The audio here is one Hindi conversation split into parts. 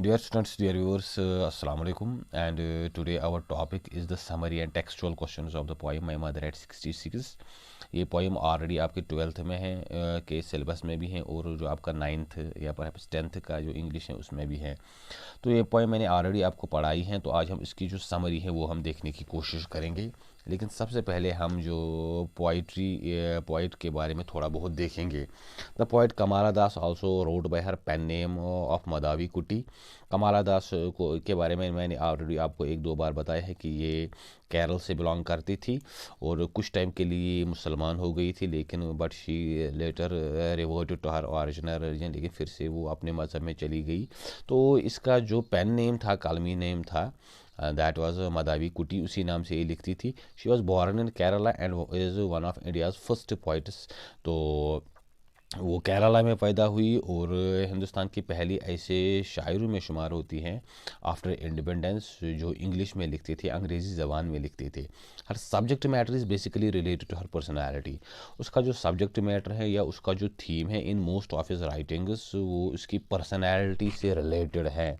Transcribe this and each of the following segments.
Dear students, dear viewers, Assalamu alaikum. And today our topic is the summary and textual questions of the poem My Mother at 66. ये पोइम ऑलरेडी आपके 12th में है के सिलेबस में भी है, और जो आपका 9th या पर 10th का जो इंग्लिश है उसमें भी है। तो ये पोइम मैंने ऑलरेडी आपको पढ़ाई है, तो आज हम इसकी जो समरी है वो हम देखने की कोशिश करेंगे। लेकिन सबसे पहले हम जो पोइट के बारे में थोड़ा बहुत देखेंगे। The poet Kamala Das also wrote by her pen name of Madhavi Kutty. Kamala दास को के बारे में मैंने ऑलरेडी आपको एक दो बार बताया है कि ये केरल से बिलोंग करती थी और कुछ टाइम के लिए मुसलमान हो गई थी, लेकिन but she later reverted to her original religion, लेकिन फिर से वो अपने मज़हब में चली गई। तो इसका जो पेन नेम था, कलमी नेम था, दैट वाज मदावी कुटी, उसी नाम से ये लिखती थी। She was born in Kerala and is one of India's first poets. तो वो केरला में पैदा हुई और हिंदुस्तान की पहली ऐसे शायरों में शुमार होती हैं आफ्टर इंडिपेंडेंस, जो इंग्लिश में लिखते थे, अंग्रेज़ी ज़बान में लिखते थे। Her subject matter is basically related to her personality. उसका जो सब्जेक्ट मैटर है या उसका जो थीम है in most of his writings, वो उसकी पर्सनालिटी से रिलेटेड है,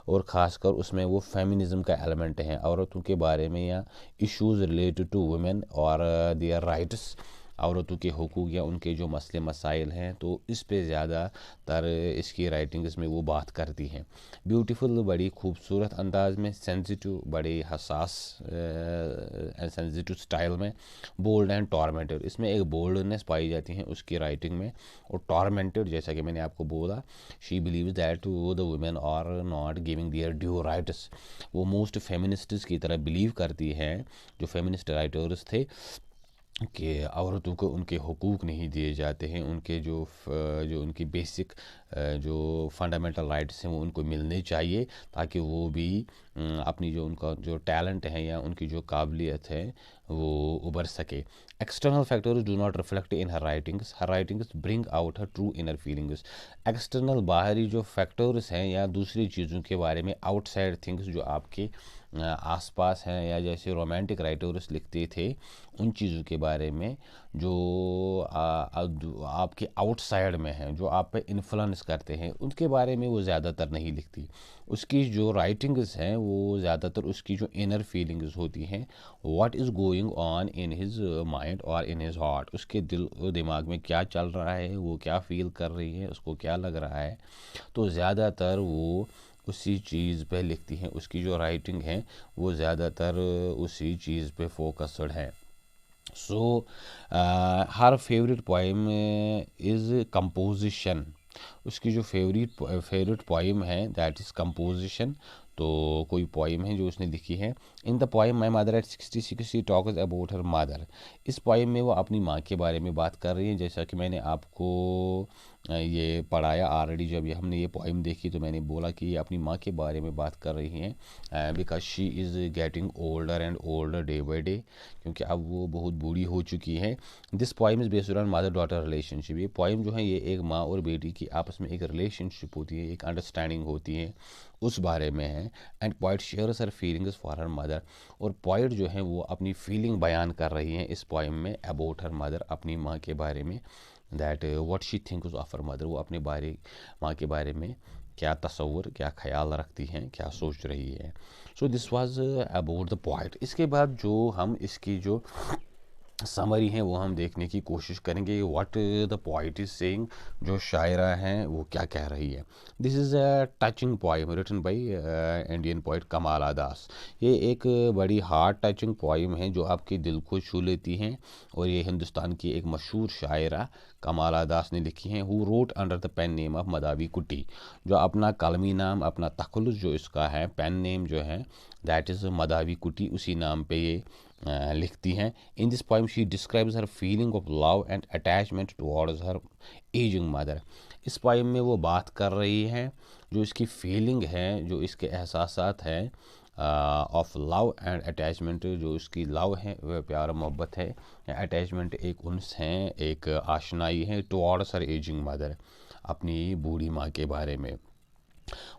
और ख़ासकर उसमें वो फेमिनिज़म का एलिमेंट है, औरतों के बारे में या इश्यूज़ रिलेटेड टू वुमेन और देयर राइट्स, औरतों के हुकूक या उनके जो मसले मसाइल हैं, तो इस पे ज़्यादातर इसकी राइटिंग्स में वो बात करती हैं। ब्यूटीफुल, बड़ी खूबसूरत अंदाज में, सेंसिटिव, बड़े हसास एंड सेंसिटिव स्टाइल में, बोल्ड एंड टॉर्मेंटेड, इसमें एक बोल्डनेस पाई जाती है उसकी राइटिंग में, और टॉर्मेंटेड जैसा कि मैंने आपको बोला, she believes that the women are not giving their due rights. वो मोस्ट फेमिनिस्ट्स की तरह बिलीव करती हैं, जो फेमिनिस्ट राइटर्स थे, कि औरतों को उनके हुकूक नहीं दिए जाते हैं, उनके जो उनकी बेसिक जो फंडामेंटल राइट्स हैं वो उनको मिलने चाहिए, ताकि वो भी अपनी जो उनका जो टैलेंट है या उनकी जो काबिलियत है वो उभर सके। External factors do not reflect in her writings bring out her true inner feelings. External बाहरी जो फैक्टर्स हैं या दूसरी चीज़ों के बारे में, आउटसाइड थिंग्स जो आपके आसपास हैं, या जैसे रोमांटिक राइटर्स लिखते थे उन चीज़ों के बारे में जो आपके आउटसाइड में हैं, जो आप पे इन्फ्लुएंस करते हैं, उनके बारे में वो ज़्यादातर नहीं लिखती। उसकी जो राइटिंग्स हैं वो ज़्यादातर उसकी जो इनर फीलिंग्स होती हैं, what is going on in his mind और इन हिज हार्ट, उसके दिल दिमाग में क्या चल रहा है, वो क्या फील कर रही है, उसको क्या लग रहा है, तो ज़्यादातर वो उसी चीज़ पे लिखती हैं। उसकी जो राइटिंग है वो ज़्यादातर उसी चीज़ पे फोकस्ड है। So her favourite poem is composition. उसकी जो फेवरेट पोइम है दैट इज़ कंपोजिशन। तो कोई पोइम है जो उसने लिखी है। In the poem my mother at 66 she talks about her mother. इस पोइम में वो अपनी माँ के बारे में बात कर रही है, जैसा कि मैंने आपको ये पढ़ाया ऑलरेडी। जब ये हमने ये पोइम देखी तो मैंने बोला कि ये अपनी माँ के बारे में बात कर रही हैं, because she is getting older and older day by day, क्योंकि अब वो बहुत बूढ़ी हो चुकी है। This poem is based on mother daughter relationship. ये पोइम जो है ये एक माँ और बेटी की आपस में एक रिलेशनशिप होती है, एक अंडरस्टैंडिंग होती है, उस बारे में है। And poet shares her feelings for her mother. और पोइट जो है वो अपनी फीलिंग बयान कर रही हैं इस पोइम में अबाउट हर मदर, अपनी माँ के बारे में, that what she thinks of her mother. वो अपने माँ के बारे में क्या तस्वुर, क्या ख्याल रखती हैं, क्या सोच रही है। So this was about the poet. इसके बाद जो हम इसकी जो समरी हैं वो हम देखने की कोशिश करेंगे, what the poet is saying, जो शायरा हैं वो क्या कह रही है। This is a touching poem written by Indian poet Kamala Das. ये एक बड़ी हार्ट टचिंग पोइम है जो आपके दिल को छू लेती हैं, और ये हिंदुस्तान की एक मशहूर शायरा कमाला दास ने लिखी हैं। Who wrote under the pen name of Madhavi Kutty, जो अपना कलमी नाम, अपना तखल्लुस जो इसका है, पेन नेम जो है दैट इज़ मदावी कुटी, उसी नाम पे ये लिखती हैं। In this poem she describes her feeling of love and attachment towards her ageing mother. इस पोइम में वो बात कर रही हैं जो इसकी फीलिंग है, जो इसके एहसासात हैं ऑफ लव एंड अटैचमेंट, जो इसकी लव है वह प्यार मोहब्बत है, अटैचमेंट एक उन्स है, एक आशनाई है, टुवर्ड्स हर एजिंग मदर, अपनी बूढ़ी माँ के बारे में।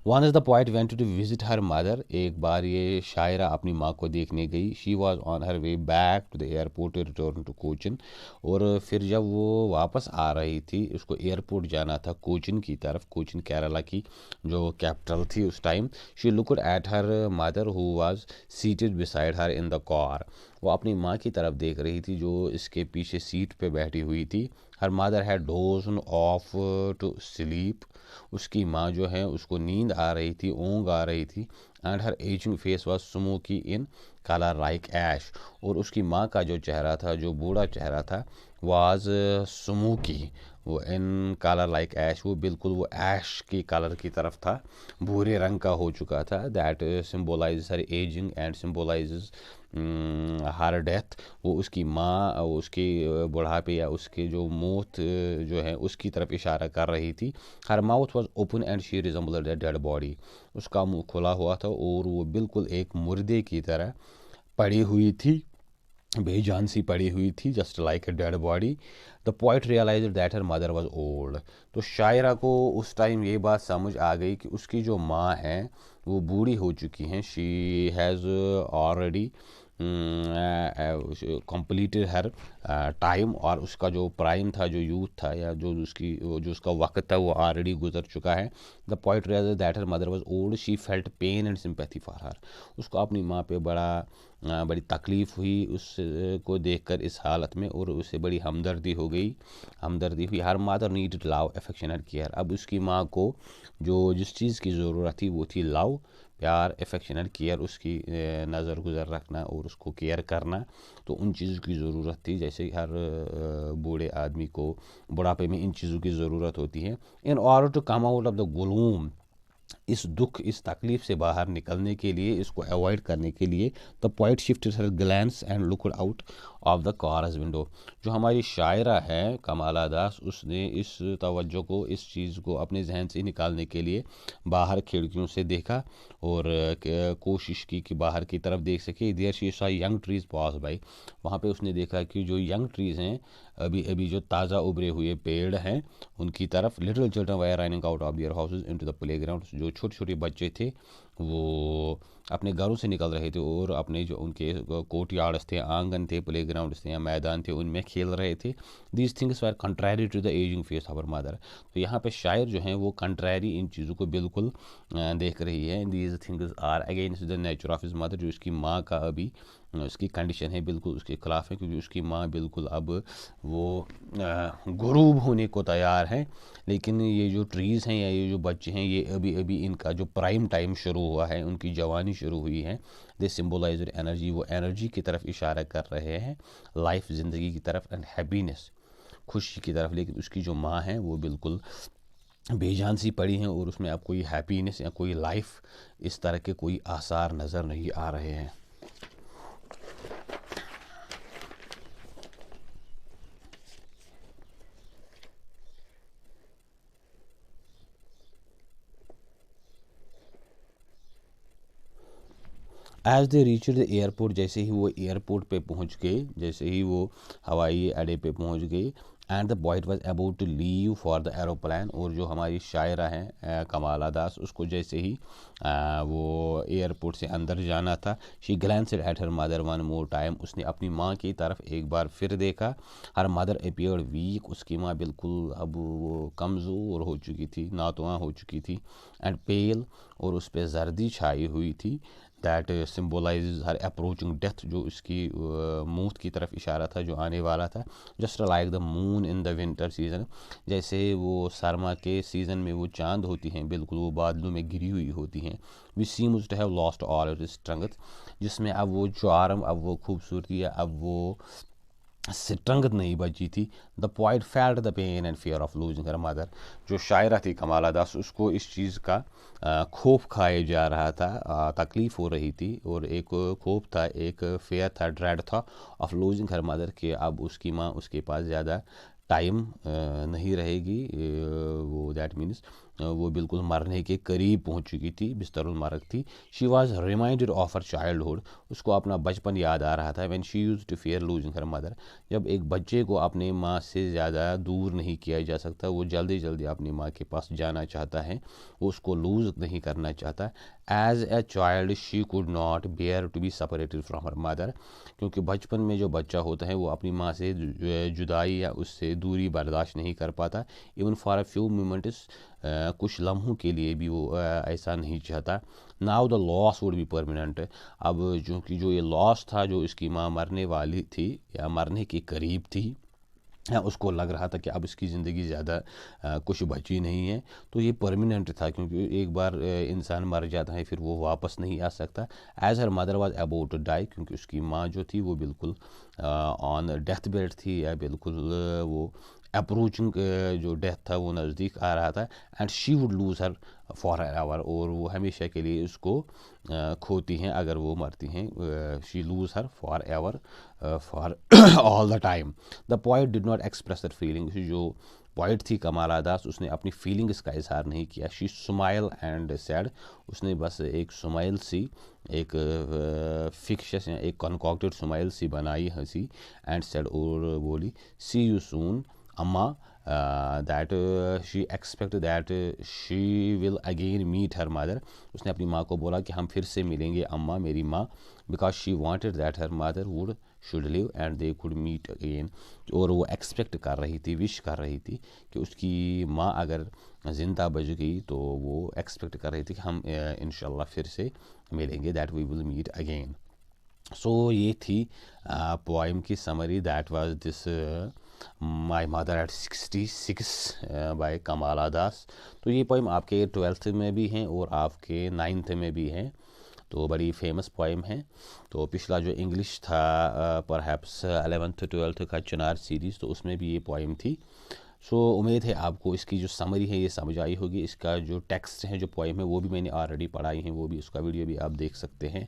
Once the poet went to visit her mother, एक बार ये शायरा अपनी माँ को देखने गई. She was on her way back to the airport to return to Cochin. और फिर जब वो वापस आ रही थी, उसको एयरपोर्ट जाना था कोचिन की तरफ, कोचिन केरला की जो कैपिटल थी उस time. She looked at her mother who was seated beside her in the car. वो अपनी माँ की तरफ देख रही थी जो इसके पीछे सीट पे बैठी हुई थी. Her mother had dozed off to sleep. उसकी माँ जो है उसको नींद आ रही थी, ऊँग आ रही थी. And her ageing face was smoky in colour like ash. और उसकी माँ का जो चेहरा था, जो बूढ़ा चेहरा था, वाज स्मोकी, वो इन कलर लाइक ऐश, वो बिल्कुल वो ऐश की कलर की तरफ था, भूरे रंग का हो चुका था. That symbolise her ageing and symbolise her death. वो उसकी माँ उसके बुढ़ापे या उसके जो मौत जो है उसकी तरफ इशारा कर रही थी. हर mouth was open and she resembled a dead body. उसका मुंह खुला हुआ था और वो बिल्कुल एक मुर्दे की तरह पड़ी हुई थी, बेजान सी पड़ी हुई थी, just like a dead body. The poet realise that her mother was old. तो शायरा को उस टाइम ये बात समझ आ गई कि उसकी जो माँ हैं वो बूढ़ी हो चुकी हैं. She has already completed her time. और उसका जो प्राइम था, जो यूथ था या जो उसका वक्त था, वो ऑलरेडी गुजर चुका है. The point realise that her mother was old. She felt pain and sympathy for her. उसको अपनी माँ पे बड़ी तकलीफ़ हुई उसको देखकर इस हालत में, और उसे बड़ी हमदर्दी हुई. Her mother needed love, affection and care. अब उसकी माँ को जिस चीज़ की ज़रूरत थी वो थी लव, प्यार, अफेक्शनल केयर, उसकी नज़र गुज़र रखना और उसको केयर करना. तो उन चीज़ों की ज़रूरत थी, जैसे हर बूढ़े आदमी को बुढ़ापे में इन चीज़ों की ज़रूरत होती है. In order to come out of the gloom, इस दुख, इस तकलीफ से बाहर निकलने के लिए, इसको अवॉइड करने के लिए, the poet shifted her glance and looked out of the car's window. जो हमारी शायरा है कमाला दास, उसने इस तवज्जो को, इस चीज़ को अपने जहन से निकालने के लिए बाहर खिड़कियों से देखा और कोशिश की कि बाहर की तरफ देख सके. There she saw young trees pass by. वहाँ पे उसने देखा कि जो यंग ट्रीज़ हैं, अभी अभी जो ताज़ा उभरे हुए पेड़ हैं, उनकी तरफ. Little children were running out of their houses into the playground. जो छोटे छोटे बच्चे थे वो अपने घरों से निकल रहे थे और अपने जो उनके कोर्ट यार्ड्स थे, आंगन थे, प्लेग्राउंड्स थे या मैदान थे, उनमें खेल रहे थे. These things were contrary to the ageing face our mother. तो यहाँ पे शायर जो हैं वो कंट्रैरी, इन चीज़ों को बिल्कुल देख रही है. These things are against the nature of his mother. जो उसकी माँ का अभी उसकी कंडीशन है बिल्कुल उसके ख़िलाफ़ है, क्योंकि उसकी माँ बिल्कुल अब वो गुरूब होने को तैयार है. लेकिन ये जो ट्रीज़ हैं या ये जो बच्चे हैं, ये अभी अभी इनका जो प्राइम टाइम शुरू हुआ है, उनकी जवानी शुरू हुई है. दे सिम्बोलाइज एनर्जी, वो एनर्जी की तरफ इशारा कर रहे हैं, लाइफ, ज़िंदगी की तरफ, एंड हैप्पीनेस, खुशी की तरफ. लेकिन उसकी जो माँ है वो बिल्कुल बेजान सी पड़ी हैं और उसमें अब कोई हैप्पीनेस या कोई लाइफ, इस तरह के कोई आसार नज़र नहीं आ रहे हैं. As they reach the airport, जैसे ही वो एयरपोर्ट पे पहुंच गए, जैसे ही वो हवाई अड्डे पे पहुंच गए. And the boy was about to leave for the aeroplane. और जो हमारी शायरा हैं कमाला दास, उसको जैसे ही वो एयरपोर्ट से अंदर जाना था, she glanced at her mother one more time. उसने अपनी माँ की तरफ एक बार फिर देखा. Her mother appeared weak. उसकी माँ बिल्कुल अब वो कमज़ोर हो चुकी थी, नातुआ हो चुकी थी. एंड पेल, और उस पर जर्दी छाई हुई थी. That symbolise her approaching death. जो उसकी मौत की तरफ इशारा था, जो आने वाला था. Just like the moon in the winter season, जैसे वो सरमा के सीज़न में वो चांद होती हैं, बिल्कुल वो बादलों में गिरी हुई होती हैं. We seems to have lost all it strength, जिसमें अब वो चार्म, अब वो खूबसूरती, अब वो स्ट्रेंथ नहीं बची थी. The point felt the pain and fear of losing her mother. जो शायरा थी कमाला दास, उसको इस चीज़ का खौफ खाए जा रहा था, तकलीफ़ हो रही थी, और एक खौफ था, एक फेयर था, ड्रेड था ऑफ लूजिंग हर मदर, कि अब उसकी माँ उसके पास ज़्यादा टाइम नहीं रहेगी. वो दैट मीन्स वो बिल्कुल मरने के करीब पहुंच चुकी थी, बिस्तरुल मरग थी। She was reminded of her childhood, उसको अपना बचपन याद आ रहा था। When she used to fear losing her mother, जब एक बच्चे को अपने माँ से ज़्यादा दूर नहीं किया जा सकता, वो जल्दी जल्दी अपनी माँ के पास जाना चाहता है, वो उसको लूज नहीं करना चाहता। As a child she could not bear to be separated from her mother, क्योंकि बचपन में जो बच्चा होता है वो अपनी माँ से जुदाई या उससे दूरी बर्दाश्त नहीं कर पाता। Even for a few moments, कुछ लम्हों के लिए भी वो ऐसा नहीं चाहता। Now the loss would be permanent, अब चूँकि जो ये लॉस था, जो इसकी माँ मरने वाली थी या मरने के करीब थी, उसको लग रहा था कि अब इसकी ज़िंदगी ज़्यादा कुछ बची नहीं है, तो ये परमानेंट था, क्योंकि एक बार इंसान मर जाता है फिर वो वापस नहीं आ सकता। As her mother was about to die, क्योंकि उसकी माँ जो थी वो बिल्कुल ऑन डेथ बेड थी, या बिल्कुल वो अप्रोचिंग जो डेथ था वो नज़दीक आ रहा था। And she would lose her for ever, और वो हमेशा के लिए उसको खोती हैं अगर वो मरती हैं। She lose her for ever, for all the time. The poet did not express their feelings, जो पोइट थी कमाला दास, उसने अपनी फीलिंग्स का इजहार नहीं किया। शी स्माइल एंड सैड, उसने बस एक स्माइल सी, एक फिक्शस या एक कॉन्कॉक्टेड स्माइल सी बनाई हंसी, एंड सैड, और बोली सी you soon amma, that she expect that she will again meet her mother, उसने अपनी माँ को बोला कि हम फिर से मिलेंगे अम्मा, मेरी माँ, because she wanted that her mother would should live and they could meet again, और वो एक्सपेक्ट कर रही थी, विश कर रही थी कि उसकी माँ अगर ज़िंदा बच गई तो वो एक्सपेक्ट कर रही थी कि हम इंशाल्लाह फिर से मिलेंगे, that we will meet again. So ये थी पोइम की summary, that was this my mother at 66 by Kamala Das. तो ये पोइम आपके 12th में भी हैं और आपके 9th में भी हैं, तो बड़ी फेमस पोइम है। तो पिछला जो इंग्लिश था परहैप्स 11th 12th का चिनार सीरीज़, तो उसमें भी ये पोइम थी। सो उम्मीद है आपको इसकी जो समरी है ये समझ आई होगी। इसका जो टेक्स्ट है, जो पोइम है, वो भी मैंने ऑलरेडी पढ़ाई है, वो भी उसका वीडियो भी आप देख सकते हैं,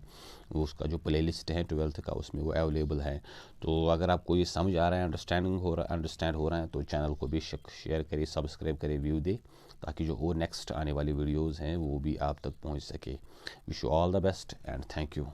वो उसका जो प्लेलिस्ट है 12th का उसमें वो अवेलेबल है। तो अगर आपको ये समझ आ रहा है, अंडरस्टैंड हो रहा है, तो चैनल को भी शेयर करिए, सब्सक्राइब करिए, व्यू दे, ताकि जो और नेक्स्ट आने वाली वीडियोज़ हैं वो भी आप तक पहुँच सके। Wish you all the best and thank you.